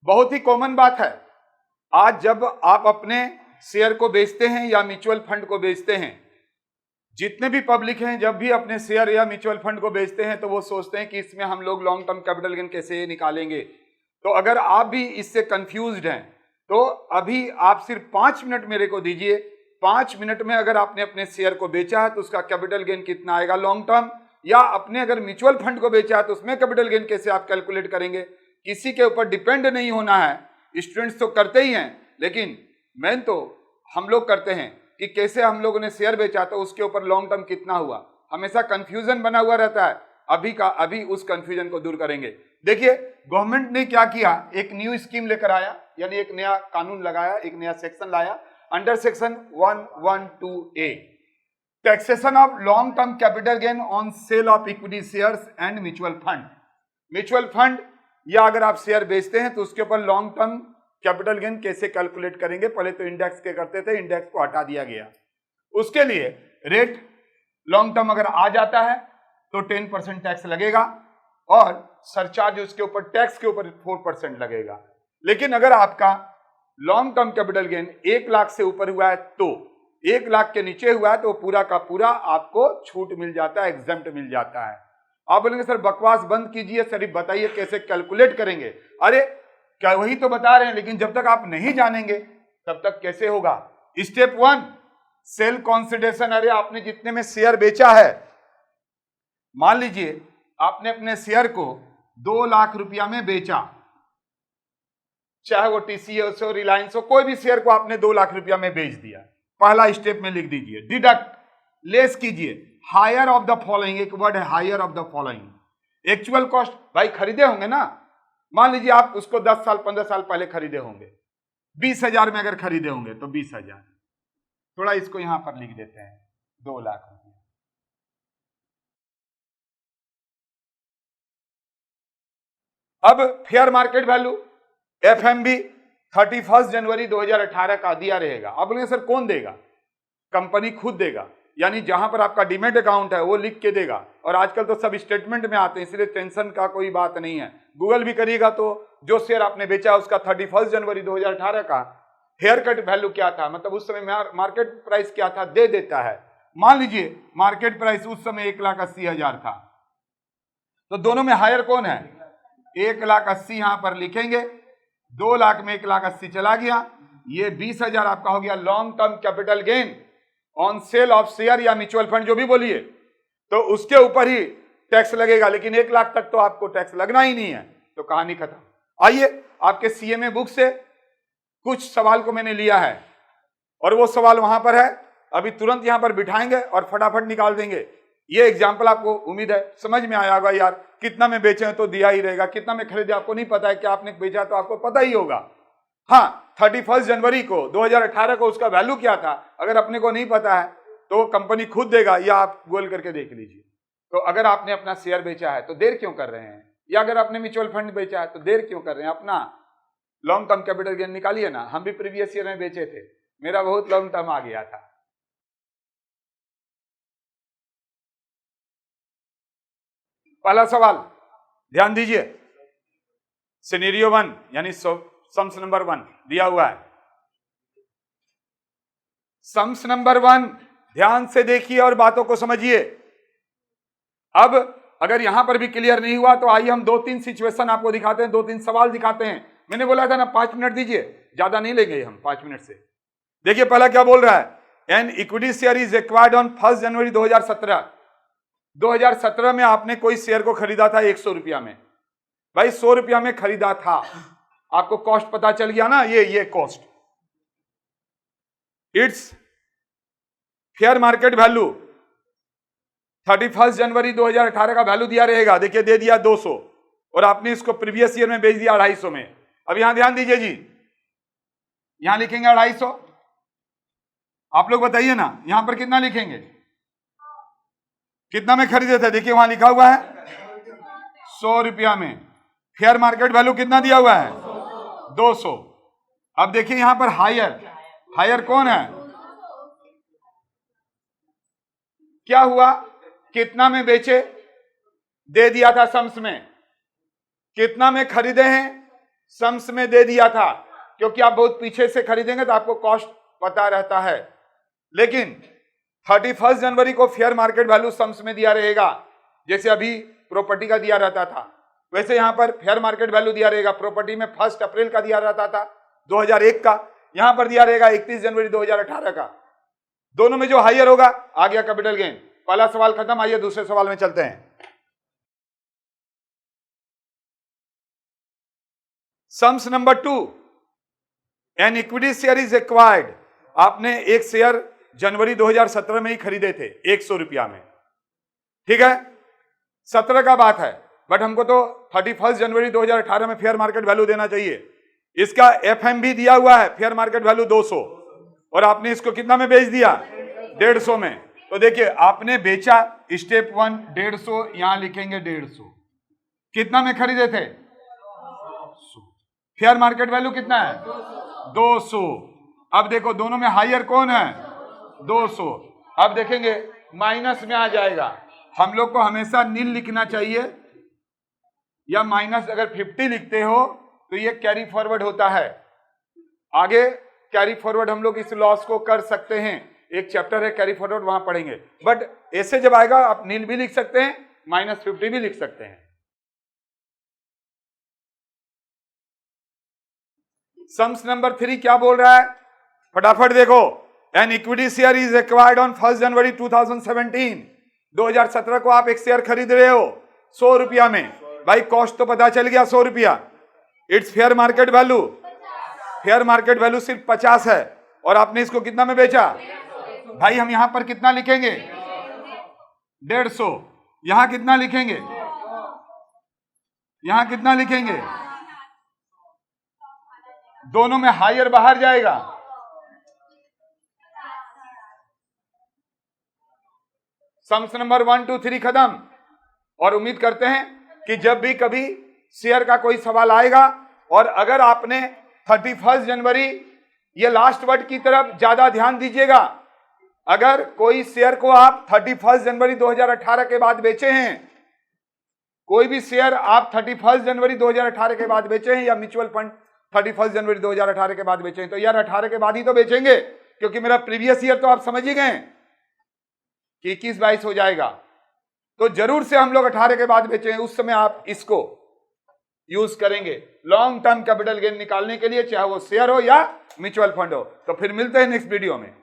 बहुत ही कॉमन बात है। आज जब आप अपने शेयर को बेचते हैं या म्यूचुअल फंड को बेचते हैं, जितने भी पब्लिक हैं जब भी अपने शेयर या म्यूचुअल फंड को बेचते हैं तो वो सोचते हैं कि इसमें हम लोग लॉन्ग टर्म कैपिटल गेन कैसे निकालेंगे। तो अगर आप भी इससे कंफ्यूज्ड हैं तो अभी आप सिर्फ 5 मिनट मेरे को दीजिए। 5 मिनट में अगर आपने अपने शेयर को बेचा है तो उसका कैपिटल गेन कितना आएगा लॉन्ग टर्म, या अपने अगर म्यूचुअल फंड को बेचा है तो उसमें कैपिटल गेन कैसे आप कैलकुलेट करेंगे। किसी के ऊपर डिपेंड नहीं होना है। स्टूडेंट्स तो करते ही हैं, लेकिन मेन तो हम लोग करते हैं कि कैसे हम लोगों ने शेयर बेचा तो उसके ऊपर लॉन्ग टर्म कितना हुआ। हमेशा कंफ्यूजन बना हुआ रहता है। अभी उस कंफ्यूजन को दूर करेंगे। देखिए गवर्नमेंट ने क्या किया, एक न्यू स्कीम लेकर आया, यानी एक नया कानून लगाया, एक नया सेक्शन लाया under section 112A, taxation of long term capital gain on sale of equity shares and mutual fund. Mutual fund या अगर आप शेयर बेचते हैं तो उसके ऊपर लॉन्ग टर्म कैपिटल गेन कैसे कैलकुलेट करेंगे। पहले तो इंडेक्स के करते थे, इंडेक्स को हटा दिया गया। उसके लिए रेट लॉन्ग टर्म अगर आ जाता है तो 10% टैक्स लगेगा और सरचार्ज उसके ऊपर टैक्स के ऊपर 4% लगेगा। लेकिन अगर आपका long term capital gain 1 lakh से ऊपर हुआ है तो 1 लाख के नीचे हुआ है तो पूरा का पूरा आपको छूट मिल जाता है, एग्जम्प्ट मिल जाता है। आप बोलेंगे सर बकवास बंद कीजिए, सर बताइए कैसे कैलकुलेट करेंगे। अरे क्या वही तो बता रहे हैं, लेकिन जब तक आप नहीं जानेंगे तब तक कैसे होगा। Step 1 sale consideration. अरे आपने जितने में शेयर बेचा है, मान लीजिए आपने अपने शेयर को 2 लाख रुपया में बेचा, चाहे वो टीसीएस हो, रिलायंस हो, कोई भी शेयर को आपने 2 लाख रुपया में बेच दिया। पहला स्टेप में लिख दीजिए, डिडक्ट लेस कीजिए हायर ऑफ द फॉलोइंग। एक वर्ड है higher of the following. Actual cost, भाई खरीदे होंगे ना, मान लीजिए आप उसको 10 साल 15 साल पहले खरीदे होंगे, 20,000 में अगर खरीदे होंगे तो 20,000, थोड़ा इसको यहां पर लिख देते हैं 2 लाख रुपया। अब फेयर मार्केट वैल्यू एफएमवी 31 जनवरी 2018 का दिया रहेगा। अब बोलेंगे सर कौन देगा? कंपनी खुद देगा, यानी जहां पर आपका डीमेट अकाउंट है वो लिख के देगा। और आजकल तो सब स्टेटमेंट में आते हैं, इसलिए टेंशन का कोई बात नहीं है। गूगल भी करिएगा तो जो शेयर आपने बेचा उसका 31 जनवरी 2018 का हेयर कट वैल्यू क्या था, मतलब उस समय मार्केट प्राइस क्या था, दे देता है। मान लीजिए मार्केट प्राइस उस समय 1,80,000 था, तो दोनों में हायर कौन है? 1,80,000 यहां पर लिखेंगे, 2 लाख में 1,80,000 चला गया, ये 20,000 आपका हो गया long term capital gain on sale of share या म्यूचुअल फंड जो भी बोलिए, तो उसके ऊपर ही टैक्स लगेगा। लेकिन 1 लाख तक तो आपको टैक्स लगना ही नहीं है, तो कहानी खत्म। आइए आपके सीएमए बुक से कुछ सवाल को मैंने लिया है और वो सवाल वहां पर है, अभी तुरंत यहां पर बिठाएंगे और फटाफट निकाल देंगे। ये एग्जाम्पल आपको उम्मीद है समझ में आया होगा। यार कितना में बेचे हैं तो दिया ही रहेगा, कितना में खरीदे आपको नहीं पता है, क्या आपने बेचा तो आपको पता ही होगा। हाँ 31 जनवरी को 2018 को उसका वैल्यू क्या था, अगर अपने को नहीं पता है तो कंपनी खुद देगा, या आप गूगल करके देख लीजिए। तो अगर आपने अपना शेयर बेचा है तो देर क्यों कर रहे हैं, या अगर आपने म्यूचुअल फंड बेचा है तो देर क्यों कर रहे हैं, अपना लॉन्ग टर्म कैपिटल गेन निकालिए ना। हम भी प्रीवियस ईयर में बेचे थे, मेरा बहुत लॉन्ग टर्म आ गया था। पहला सवाल ध्यान दीजिए, सिनेरियो 1 यानी सम्स नंबर 1 दिया हुआ है। सम्स नंबर 1 ध्यान से देखिए और बातों को समझिए। अब अगर यहां पर भी क्लियर नहीं हुआ तो आइए हम 2-3 सिचुएशन आपको दिखाते हैं, 2-3 सवाल दिखाते हैं। मैंने बोला था ना 5 मिनट दीजिए, ज्यादा नहीं लेंगे हम 5 मिनट से। देखिए पहला क्या बोल रहा है, an equity share is acquired on 1 जनवरी 2017। 2017 में आपने कोई शेयर को खरीदा था 100 रुपया में, भाई 100 रुपया में खरीदा था, आपको कॉस्ट पता चल गया ना, ये cost, it's fair market value 31 जनवरी 2018 का वैल्यू दिया रहेगा। देखिए दे दिया 200 और आपने इसको प्रीवियस ईयर में बेच दिया 250 में। अब यहां ध्यान दीजिए जी, यहां लिखेंगे 250, आप लोग बताइए ना यहां पर कितना लिखेंगे, कितना में खरीदे थे? देखिए वहां लिखा हुआ है 100 रुपया में, फेयर मार्केट वैल्यू कितना दिया हुआ है 200। अब देखिए यहां पर हायर कौन है, क्या हुआ, कितना में बेचे, दे दिया था सम्स में, कितना में खरीदे हैं सम्स में दे दिया था, क्योंकि आप बहुत पीछे से खरीदेंगे तो आपको कॉस्ट पता रहता है। लेकिन 31 जनवरी को फेयर मार्केट वैल्यू सम्स में दिया रहेगा, जैसे अभी प्रॉपर्टी का दिया रहता था, वैसे यहां पर फेयर मार्केट वैल्यू दिया रहेगा। प्रॉपर्टी में 1 अप्रैल का दिया रहता था 2001 का, यहां पर दिया रहेगा 31 जनवरी 2018 का। दोनों में जो हायर होगा आ गया कैपिटल गेन। पहला सवाल खत्म, आइए दूसरे सवाल में चलते हैं। Sums number 2, an equity share is acquired. आपने एक शेयर जनवरी 2017 में ही खरीदे थे 100 रुपया में, ठीक है, 17 का बात है, बट हमको तो 31 जनवरी 2018 में फेयर मार्केट वैल्यू देना चाहिए। इसका एफएम भी दिया हुआ है, फेयर मार्केट वैल्यू 200, और आपने इसको कितना में बेच दिया? 150 में। तो देखिए आपने बेचा, स्टेप 1 150, यहां लिखेंगे 150। कितना में खरीदे थे? फेयर मार्केट वैल्यू कितना है? 200। अब देखो दोनों में हायर कौन है? 200। अब देखेंगे माइनस में आ जाएगा। हम लोग को हमेशा नील लिखना चाहिए, या माइनस अगर 50 लिखते हो तो ये कैरी फॉरवर्ड होता है। आगे कैरी फॉरवर्ड हम लोग इस लॉस को कर सकते हैं, एक चैप्टर है कैरी फॉरवर्ड, वहां पढ़ेंगे। बट ऐसे जब आएगा आप नील भी लिख सकते हैं, -50 भी लिख सकते हैं। सम्स नंबर 3 क्या बोल रहा है? फटाफट देखो। An equity share is acquired on 1 जनवरी 2017। 2017 को आप एक शेयर खरीद रहे हो 100 रुपया में। भाई कॉस्ट तो पता चल गया 100 रुपया। It's fair market value, fair market value सिर्फ 50 है, और आपने इसको कितना में बेचा? भाई हम यहां पर कितना लिखेंगे? 150। यहां कितना लिखेंगे? यहां कितना लिखेंगे? दोनों में हायर बाहर जाएगा। सम्स नंबर 1 2 3 खत्म। और उम्मीद करते हैं कि जब भी कभी शेयर का कोई सवाल आएगा, और अगर आपने 31 जनवरी, ये लास्ट वर्ड की तरफ ज्यादा ध्यान दीजिएगा। अगर कोई शेयर को आप 31 जनवरी 2018 के बाद बेचे हैं, कोई भी शेयर आप 31 जनवरी 2018 के बाद बेचे हैं, या म्यूचुअल फंड 31 जनवरी 2018 के बाद बेचे हैं, तो यार 18 के बाद ही तो बेचेंगे, क्योंकि मेरा प्रीवियस ईयर तो आप समझ ही गए कि 21-22 हो जाएगा। तो जरूर से हम लोग 18 के बाद बेचे हैं, उस समय आप इसको यूज करेंगे लॉन्ग टर्म कैपिटल गेन निकालने के लिए, चाहे वो शेयर हो या म्यूचुअल फंड हो। तो फिर मिलते हैं नेक्स्ट वीडियो में।